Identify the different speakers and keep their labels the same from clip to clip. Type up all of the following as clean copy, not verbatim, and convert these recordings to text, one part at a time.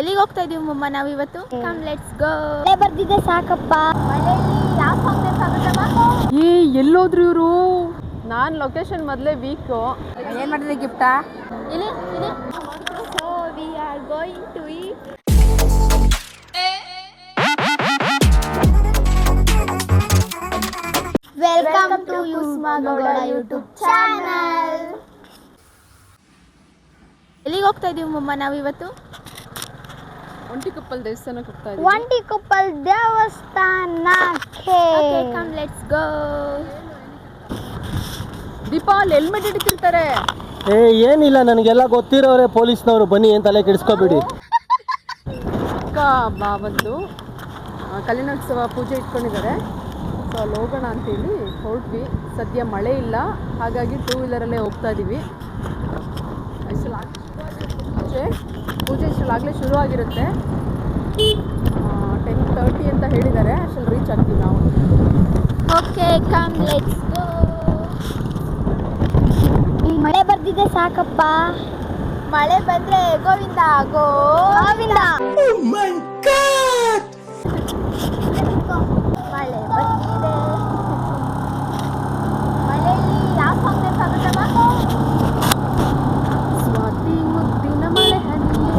Speaker 1: ಎಲ್ಲಿಗೆ ಹೋಗ್ತಾ ಇದೀವಿ ಮಮ್ಮ ನಾವು ಇವತ್ತು? ಕಮ್ ಲೆಟ್ಸ್ ಗೋ. ಮಳೆ ಬರ್ದಿದೆ ಸಾಕಪ್ಪ. ಮಳೆಯಲ್ಲಿ ಯಾವ ಸಾಂಗ್ ಬೇಕಾಗುತ್ತಮ್ಮ?
Speaker 2: ಎಲ್ಲೋದ್ರು ಇವರು? ನಾನು ಲೊಕೇಶನ್ ಮೊದಲೇ ವೀಕು.
Speaker 1: ಏನು ಮಾಡಿದ್ರಿ ಗಿಫ್ಟಾ? ಇಲ್ಲಿ ಇಲ್ಲಿ. So we are going to eat. Welcome to Kusumagowda YouTube channel. ಎಲ್ಲಿಗೆ ಹೋಗ್ತಾ ಇದೀವಿ ಮಮ್ಮ ನಾವು ಇವತ್ತು?
Speaker 2: ಒಂಟಿಕೊಪ್ಪಲ್ ದೇವಸ್ಥಾನಕ್ಕೆ ಹೋಗ್ತಾ ಇದೀವಿ.
Speaker 1: ಒಂಟಿಕೊಪ್ಪಲ್ ದೇವಸ್ಥಾನಕ್ಕೆ. Okay come let's go.
Speaker 2: ದೀಪಾಲ್ ಹೆಲ್ಮೆಟ್ ಹಿಡಿತಿರ್ತಾರೆ.
Speaker 3: ಏನಿಲ್ಲ, ನನಗೆಲ್ಲ ಗೊತ್ತಿರೋರೆ ಪೊಲೀಸ್ನವರು, ಬನ್ನಿ ಏನು ತಲೆ ಕೆಡಿಸ್ಕೊಬೇಡಿ.
Speaker 2: ಅಕ್ಕ ಬಂದು ಕಲ್ಯಾಣೋತ್ಸವ ಪೂಜೆ ಇಟ್ಕೊಂಡಿದ್ದಾರೆ. ಸೊ ಅಲ್ಲಿ ಹೋಗೋಣ ಅಂತೇಳಿ ಹೊರಟ್ವಿ. ಸದ್ಯ ಮಳೆ ಇಲ್ಲ, ಹಾಗಾಗಿ ಟೂ ವೀಲರಲ್ಲೇ ಹೋಗ್ತಾ ಇದ್ದೀವಿ. ಪೂಜೆ ಇಷ್ಟಲಾಗಲೇ ಶುರು ಆಗಿರುತ್ತೆ. 10:30 ಅಂತ ಹೇಳಿದ್ದಾರೆ. ಅಷ್ಟಲ್ಲಿ ರೀಚ್ ಆಗ್ತೀವಿ ನಾವು.
Speaker 1: ಓಕೆ ಕಮ್ ಲೆಟ್ಸ್ ಗೋ. ಮಳೆ ಬರ್ದಿದೆ ಸಾಕಪ್ಪ. ಮಳೆ ಬಂದ್ರೆ ಗೋವಿಂದ ಗೋವಿಂದ. ಮಳೆ ಬರ್ತಿದೆ. ಮಳೆಯಲ್ಲಿ ಯಾವ ಸಾಂಗ್ ಬೇಕಾಗುತ್ತಮ್ಮ?
Speaker 2: ಸ್ವಾತಿ ಮುತ್ತಿನ ಮಳೆ ಹನಿಯೇ.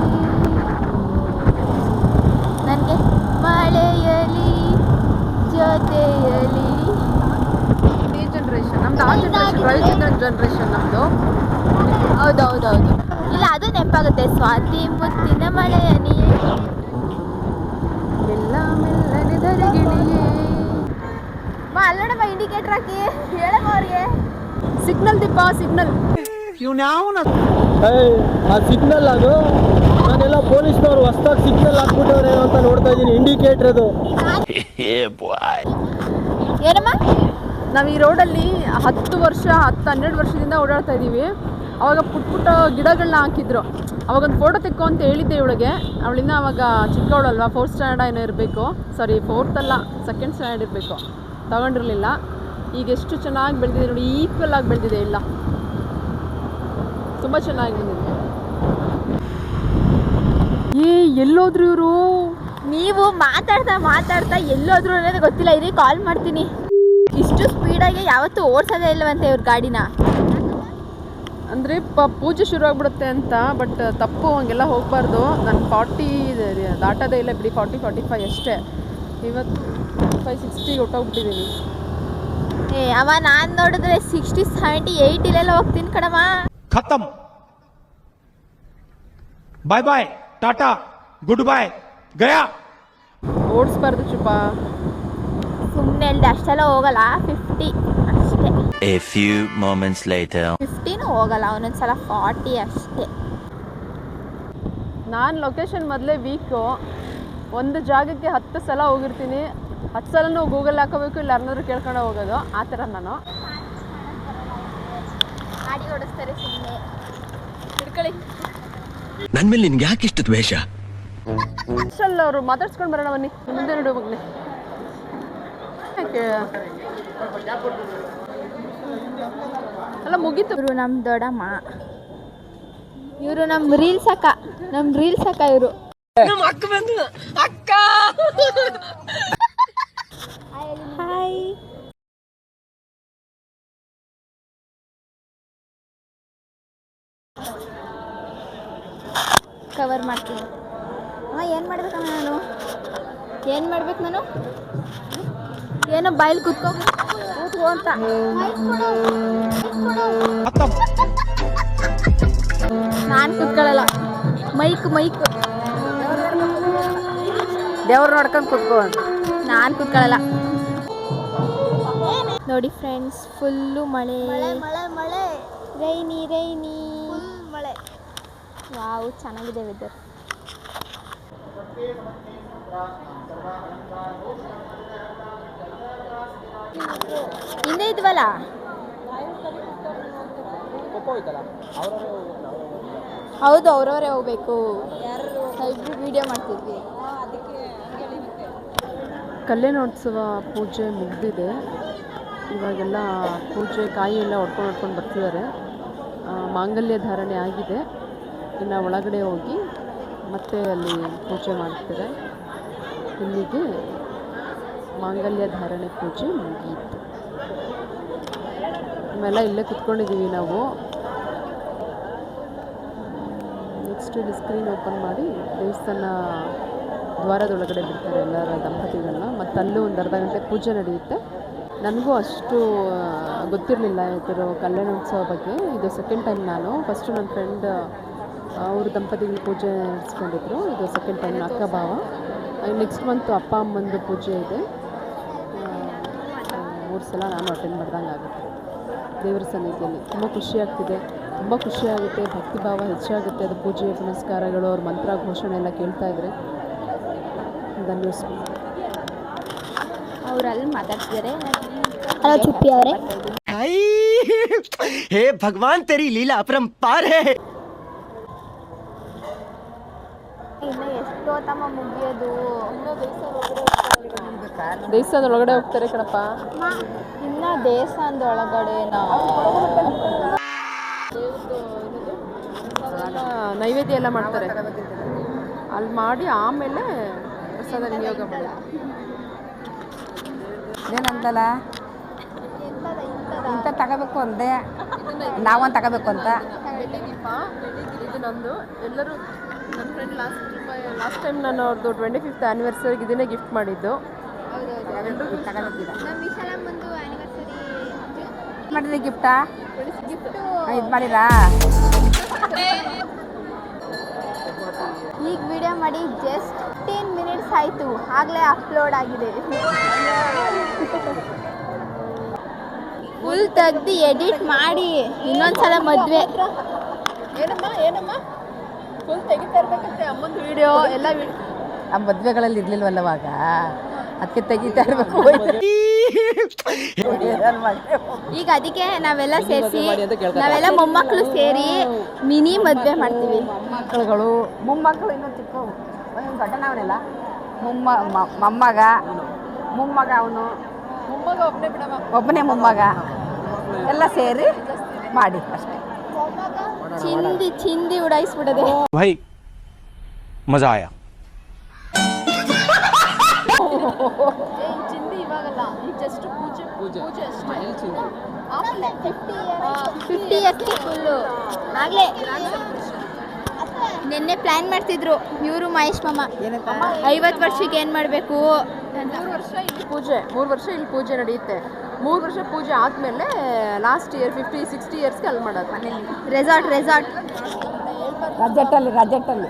Speaker 1: ನನಗೆ ಮಳೆಯಲಿ ಜೊತೆಯಲಿ.
Speaker 2: ಈ ಜನ್ರೇಷನ್ ನಮ್ದು, ಆ ಜನ್ರೇಷನ್ ರವಿಚಂದ್ರನ್ ಜನ್ರೇಷನ್ ನಮ್ಮದು.
Speaker 1: ಹೌದೌದೌದು. ಇಲ್ಲ ಅದು ನೆನಪಾಗುತ್ತೆ. ಸ್ವಾತಿ ಮುತ್ತಿನ ಮಳೆಯಲಿ
Speaker 2: ಎಲ್ಲ ಮೆಲ್ಲನೆ ಧರೆಗಿಳಿಯೇ.
Speaker 1: ಅಲ್ಲೋಡಮ್ಮ ಇಂಡಿಕೇಟರ್ ಹಾಕಿ ಹೇಳಮ್ಮ ಅವ್ರಿಗೆ.
Speaker 2: ಸಿಗ್ನಲ್ ದೀಪ, ಸಿಗ್ನಲ್.
Speaker 3: ಆ ಸಿಗ್ನಲ್ ಅದು, ನಾನೆಲ್ಲ ಪೊಲೀಸ್ನವರು ಹೊಸ್ದಾಗಿ ಸಿಗ್ನಲ್ ಹಾಕ್ಬಿಟ್ಟವ್ರೆ ಅಂತ ನೋಡ್ತಾ ಇದ್ದೀನಿ. ಇಂಡಿಕೇಟರ್ ಅದು.
Speaker 1: ಏನಮ್ಮ?
Speaker 2: ನಾವು ಈ ರೋಡಲ್ಲಿ 10-12 ವರ್ಷದಿಂದ ಓಡಾಡ್ತಾ ಇದ್ದೀವಿ. ಅವಾಗ ಪುಟ್ಟ ಗಿಡಗಳನ್ನ ಹಾಕಿದ್ರು. ಅವಾಗೊಂದು ಫೋಟೋ ತೆಕ್ಕೋ ಅಂತ ಹೇಳಿದ್ದೆ ಇವಳಿಗೆ. ಅವಳಿಂದ ಅವಾಗ ಚಿಕ್ಕವಳಲ್ವಾ, 4th ಸ್ಟ್ಯಾಂಡರ್ಡ್ ಏನೋ ಇರಬೇಕು. ಸಾರಿ 4th ಅಲ್ಲ, 2nd ಸ್ಟ್ಯಾಂಡರ್ಡ್ ಇರಬೇಕು. ತಗೊಂಡಿರಲಿಲ್ಲ. ಈಗ ಎಷ್ಟು ಚೆನ್ನಾಗಿ ಬೆಳೆದಿದೆ ನೋಡಿ, ಈಕ್ವಲ್ ಆಗಿ ಬೆಳೆದಿದೆ ಎಲ್ಲ. ತುಂಬ ಚೆನ್ನಾಗಿ ಬಂದಿದೆ. ಎಲ್ಲೋದ್ರು ಇವರು?
Speaker 1: ನೀವು ಮಾತಾಡ್ತಾ ಎಲ್ಲೋದ್ರು ಅನ್ನೋದು ಗೊತ್ತಿಲ್ಲ. ಇರಿ ಕಾಲ್ ಮಾಡ್ತೀನಿ. ಇಷ್ಟು ಸ್ಪೀಡಾಗಿ ಯಾವತ್ತೂ ಓಡಿಸೋದೇ ಇಲ್ಲವಂತೆ ಇವ್ರ ಗಾಡಿನ.
Speaker 2: ಅಂದರೆ ಪೂಜೆ ಶುರು ಆಗ್ಬಿಡುತ್ತೆ ಅಂತ. ಬಟ್ ತಪ್ಪು, ಹಂಗೆಲ್ಲ ಹೋಗಬಾರ್ದು. ನಾನು 40 ದಾಟೋದೇ ಇಲ್ಲ ಬಿಡಿ. 40-45 ಅಷ್ಟೇ. ಇವತ್ತು 55-60 ಹೊಟ್ಟೋಗ್ಬಿಟ್ಟಿದ್ದೀನಿ.
Speaker 1: ಅವ ನಾನು ನೋಡಿದ್ರೆ 60-70-80 ಇಲ್ಲೆಲ್ಲ ಹೋಗ್ತೀನಿ ಕಣಮ್ಮ.
Speaker 4: ಖತಮ್, ಬಾಯ್ ಬಾಯ್, ಟಾಟಾ, ಗುಡ್ ಬಾಯ್, ಗಯಾ.
Speaker 2: ಓಡಿಸ್ಬಾರ್ದು ಚುಪ್ಪ.
Speaker 1: ಸುಮ್ಮನೆ ಅಲ್ದೆ ಅಷ್ಟೆಲ್ಲ ಹೋಗಲ್ಲ. 50 ಅಷ್ಟೇ.
Speaker 5: A few moments later.
Speaker 1: 50 ಹೋಗಲ್ಲ, ಒಂದೊಂದ್ಸಲ 40 ಅಷ್ಟೇ.
Speaker 2: ನಾನು ಲೊಕೇಶನ್ ಮೊದಲೇ ವೀಕು. ಒಂದು ಜಾಗಕ್ಕೆ 10 ಸಲ ಹೋಗಿರ್ತೀನಿ. 10 ಸಲನೂ ಗೂಗಲ್ ಹಾಕೋಬೇಕು, ಇಲ್ಲ ಯಾರನ್ನಾದ್ರೂ ಕೇಳ್ಕೊಂಡು ಹೋಗೋದು. ಆ ಥರ ನಾನು
Speaker 1: ಗಾಡಿ ಓಡಿಸ್ತಾರೆ ಸುಮ್ಮನೆ. ಹಿಡ್ಕೊಳ್ಳಿ.
Speaker 5: ನನ್ನ ಮೇಲೆ ನಿನ್ಗೆ ಯಾಕೆ ಇಷ್ಟು ದ್ವೇಷ?
Speaker 2: ಅಷ್ಟಲ್ಲ, ಅವರು ಮಾತಾಡ್ಸ್ಕೊಂಡು ಬರೋಣ ಬನ್ನಿ. ಮುಂದೆ ನೋಡು ಮಗನೇ. ಅಲ್ಲ ಮುಗೀತು.
Speaker 1: ಇವರು ನಮ್ಮ ದೊಡ್ಡಮ್ಮ. ಇವರು ನಮ್ಮ ರೀಲ್ಸ್ ಅಕ್ಕ ಇವರು. ಹಾಯ್. ಕವರ್ ಮಾಡ್ತೀನಿ. ಏನು ಮಾಡ್ಬೇಕಮ್ಮ ನಾನು? ಏನೋ ಬಾಯಲ್ಲಿ ಕೂತ್ಕೋ ಅಂತ. ನಾನು ಕೂತ್ಕೊಳ್ಳಲ್ಲ. ಮೈಕ್
Speaker 2: ದೇವ್ರು ನೋಡ್ಕೊಂಡು ಕೂತ್ಕೋ.
Speaker 1: ನಾನು ಕೂತ್ಕೊಳ್ಳಲ್ಲ. ನೋಡಿ ಫ್ರೆಂಡ್ಸ್, ಫುಲ್ಲು ಮಳೆ. ರೈನಿ ಮಳೆ. ವಾವ್, ಚೆನ್ನಾಗಿದೆ ವೆದರ್. ಹಿಂದೆ ಇದ್ವಲ್ಲ, ಹೌದು ಅವ್ರವರೇ ಹೋಗ್ಬೇಕು. ಇಬ್ರು ವಿಡಿಯೋ ಮಾಡ್ತಿದ್ವಿ.
Speaker 2: ಕಲ್ಯಾಣೋತ್ಸವ ಪೂಜೆ ಮುಗಿದಿದೆ. ಇವಾಗೆಲ್ಲ ಪೂಜೆ ಕಾಯಿ ಎಲ್ಲ ಹೊಡ್ಕೊಂಡು ಬರ್ತಿದ್ದಾರೆ. ಮಾಂಗಲ್ಯ ಧಾರಣೆ ಆಗಿದೆ. ಇನ್ನು ಒಳಗಡೆ ಹೋಗಿ ಮತ್ತೆ ಅಲ್ಲಿ ಪೂಜೆ ಮಾಡ್ತಾರೆ. ಇಲ್ಲಿಗೆ ಮಾಂಗಲ್ಯ ಧಾರಣೆ ಪೂಜೆ ಮುಗಿಯಿತು. ಆಮೇಲೆ ಇಲ್ಲೇ ಕುತ್ಕೊಂಡಿದ್ದೀವಿ ನಾವು. ನೆಕ್ಸ್ಟ್ ಇಲ್ಲಿ ಸ್ಕ್ರೀನ್ ಓಪನ್ ಮಾಡಿ ದೇವಸ್ಥಾನ ದ್ವಾರದೊಳಗಡೆ ಬಿಡ್ತಾರೆ ಎಲ್ಲರ ದಂಪತಿಗಳನ್ನ. ಮತ್ತು ಅಲ್ಲೂ ಒಂದು ಅರ್ಧ ಗಂಟೆ ಪೂಜೆ ನಡೆಯುತ್ತೆ. ನನಗೂ ಅಷ್ಟು ಗೊತ್ತಿರಲಿಲ್ಲ ಇದರ ಕಲ್ಯಾಣೋತ್ಸವ ಬಗ್ಗೆ. ಇದು ಸೆಕೆಂಡ್ ಟೈಮ್ ನಾನು. ಫಸ್ಟು ನನ್ನ ಫ್ರೆಂಡ್ ಅವ್ರ ದಂಪತಿಗಳ ಪೂಜೆ ನಡೆಸ್ಕೊಂಡಿದ್ರು. ಇದು ಸೆಕೆಂಡ್ ಟೈಮ್ ಅಕ್ಕ ಭಾವ. ನೆಕ್ಸ್ಟ್ ಮಂತು ಅಪ್ಪ ಅಮ್ಮಂದು ಪೂಜೆ ಇದೆ. 3 ಸಲ ನಾನು ಅಟೆಂಡ್ ಮಾಡ್ದಂಗೆ ಆಗುತ್ತೆ ದೇವರ ಸನ್ನಿಧಿಯಲ್ಲಿ. ತುಂಬ ಖುಷಿಯಾಗ್ತಿದೆ, ತುಂಬ ಖುಷಿಯಾಗುತ್ತೆ. ಭಕ್ತಿಭಾವ ಹೆಚ್ಚಾಗುತ್ತೆ. ಅದು ಪೂಜೆ ಪುನಸ್ಕಾರಗಳು, ಅವ್ರ ಮಂತ್ರ ಘೋಷಣೆ ಎಲ್ಲ ಕೇಳ್ತಾ ಇದ್ರೆ ಧನ್ಯವಾದ.
Speaker 1: ಅವ್ರು ಅಲ್ಲಿ ಮಾತಾಡ್ತಿದ್ದಾರೆ. ಹಲೋ ಚುಪ್ಪಿ ಅವರೇ.
Speaker 6: हे भगवान तेरी लीला अपरंपार है.
Speaker 1: ಇನ್ನು ಎಷ್ಟೊತ್ತಮ್ಮ ಮುಗಿಯೋದು?
Speaker 2: ದೇವಸ್ಥಾನದ ಒಳಗಡೆ ಹೋಗ್ತಾರೆ ಕಣಪ್ಪ.
Speaker 1: ಇನ್ನು ದೇವಸ್ಥಾನದ ಒಳಗಡೆನಾ?
Speaker 2: ನೈವೇದ್ಯ ಎಲ್ಲ ಮಾಡ್ತಾರೆ ಅಲ್ಲಿ ಮಾಡಿ ಆಮೇಲೆ ಪ್ರಸಾದ ವಿನಿಯೋಗ ಮಾಡೋದು.
Speaker 7: ಏನಂತಲ್ಲ ಇಂಥ ತಗೋಬೇಕು ಅಂದೆ, ನಾವೊಂದು ತಗೋಬೇಕು ಅಂತ.
Speaker 2: ಇದು ನಂದು. ಎಲ್ಲರೂ ನನ್ನ ಫ್ರೆಂಡ್ ಲಾಸ್ಟ್ ಟೈಮ್ ನಾನು ಅವ್ರದ್ದು 25th ಆ್ಯನಿವರ್ಸರಿಗೆ ಇದನ್ನೇ ಗಿಫ್ಟ್ ಮಾಡಿದ್ದು.
Speaker 7: ಎಲ್ಲರೂ ತಗೋಬೇಕಿಲ್ಲ
Speaker 1: ನಮ್ಮ ವಿಶಾಲಮ್ಮಂದು ಆ್ಯನಿವರ್ಸರಿ
Speaker 7: ಮಾಡಿದ್ರಿ ಗಿಫ್ಟಾ? ಇದು ಮಾಡಿರಾ?
Speaker 1: ಈಗ ವಿಡಿಯೋ ಮಾಡಿ ಜಸ್ಟ್ 10 ಮಿನಿಟ್ಸ್ ಆಯಿತು, ಆಗಲೇ ಅಪ್ಲೋಡ್ ಆಗಿದೆ. ಫುಲ್ ತೆಗ್ದು ಎಡಿಟ್ ಮಾಡಿ ಇನ್ನೊಂದ್ಸಲ ಮದುವೆ.
Speaker 2: ಏನಮ್ಮ ಫುಲ್ ತೆಗಿತಾ ಇರ್ಬೇಕಂತೆ ಅಮ್ಮಂದು ವಿಡಿಯೋ ಎಲ್ಲ.
Speaker 7: ಆ ಮದುವೆಗಳಲ್ಲಿ ಇರ್ಲಿಲ್ವಲ್ಲವಾಗ, ಅದಕ್ಕೆ ತೆಗಿತಾ ಇರಬೇಕು.
Speaker 1: ಈಗ ಅದಕ್ಕೆ ನಾವೆಲ್ಲ ಸೇರಿಸಿ, ನಾವೆಲ್ಲ ಮೊಮ್ಮಕ್ಕಳು ಸೇರಿ ಮಿನಿ ಮದುವೆ ಮಾಡ್ತೀವಿ.
Speaker 7: ಮಕ್ಕಳುಗಳು ಮೊಮ್ಮಕ್ಕಳು ಇನ್ನೂ ಚಿಕ್ಕವು. ದೊಡ್ಡನವನೆಲ್ಲ ಮೊಮ್ಮಗ ಅವನು ಒಬ್ಬನೇ ಮೊಮ್ಮಗ ಎಲ್ಲ ಸೇರಿ ಮಾಡಿ ಅಷ್ಟೇ.
Speaker 1: ಚಿಂದಿ ಉಡಾಯಿಸ್ಬಿಡದೆ.
Speaker 4: भाई मजा आया.
Speaker 2: ಚಿಂದಿ ಇವಾಗಲ್ಲ, ಈಗ ಜಸ್ಟ್ ಪೂಜೆ ಅಷ್ಟೇ.
Speaker 1: 50 ಇಯರ್ಸ್ ಫುಲ್ಲು ಆಗಲೇ. ನಿನ್ನೆ ಪ್ಲ್ಯಾನ್ ಮಾಡ್ತಿದ್ರು ಇವರು ಮಹೇಶ್ ಮಾಮ, 50 ವರ್ಷಕ್ಕೆ ಏನು ಮಾಡಬೇಕು.
Speaker 2: 3 ವರ್ಷ ಇಲ್ಲಿ ಪೂಜೆ ನಡೆಯುತ್ತೆ. 3 ವರ್ಷ ಪೂಜೆ ಆದಮೇಲೆ ಲಾಸ್ಟ್ ಇಯರ್ 50-60 ಇಯರ್ಸ್ಗೆ ಅಲ್ಲಿ ಮಾಡೋದು ಮನೇಲಿ.
Speaker 1: ರೆಸಾರ್ಟ್
Speaker 7: ರಜೆಟ್ಟಲ್ಲಿ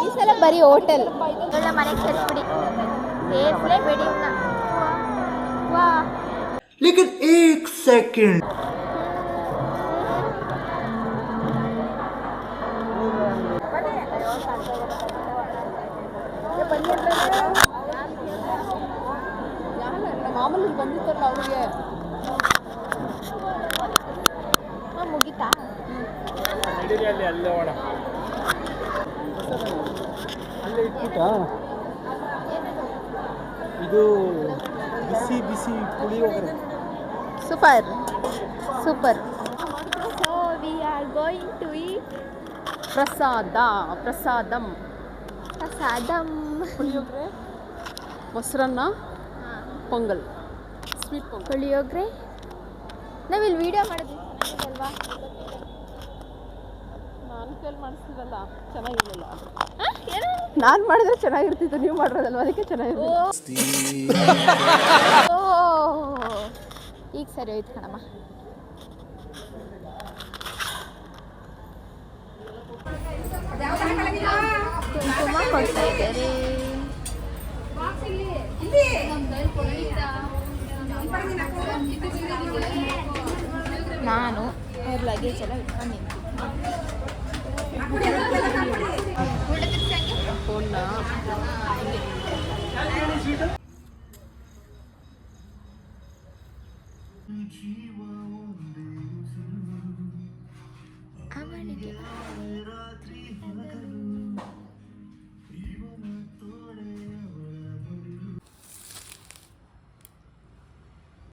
Speaker 1: ಈ ಸಲ ಬರೀ ಹೋಟೆಲ್. ಮನೆಗೆ ಸೇರಿಸ್ಬಿಡಿ, ಸೇರಿಸಲೇಬೇಡಿ. ವಾ
Speaker 6: लेकिन एक सेकंड
Speaker 2: ಮಾಮೂಲಿ ಬಂದಿತ್ತಲ್ಲ ಅವ್ರಿಗೆ.
Speaker 1: ಮುಗಿತಾ?
Speaker 3: ಅಲ್ಲೇ ಇಟ್ಬಿಟ್ಟಾ? ಇದು ಬಿಸಿ puliyogare.
Speaker 1: Super. So we are going to eat
Speaker 2: prasadam puliyogare, mosaranna, pongal, sweet pongal,
Speaker 1: puliyogare. ನಾವಿಲ್ಲಿ ವಿಡಿಯೋ ಮಾಡಿದ್ವಿ, ಚೆನ್ನಾಗಿದೆಯಲ್ವಾ?
Speaker 2: ನಾನು ಕೈಲಿ ಮಾಡಿಸ್ತಿರಲ್ಲ ಚೆನ್ನಾಗಿರಲಿಲ್ಲ. ನಾನು ಮಾಡಿದ್ರೆ ಚೆನ್ನಾಗಿರ್ತಿತ್ತು, ನೀವು ಮಾಡಿರೋದಲ್ವ, ಅದಕ್ಕೆ ಚೆನ್ನಾಗಿರ್ತಿತ್ತು.
Speaker 1: ಈಗ ಸರಿ ಹೋಯ್ತು ಕಣಮ್ಮ. ಕುಂಕುಮ ಕೊಡ್ತಾ ಇದ್ದಾರೆ. ನಾನು ಅವ್ರ ಲಗೇಜ್ ಎಲ್ಲ ಇಟ್ಕೊಂಡು
Speaker 2: ಫೋನ್ನ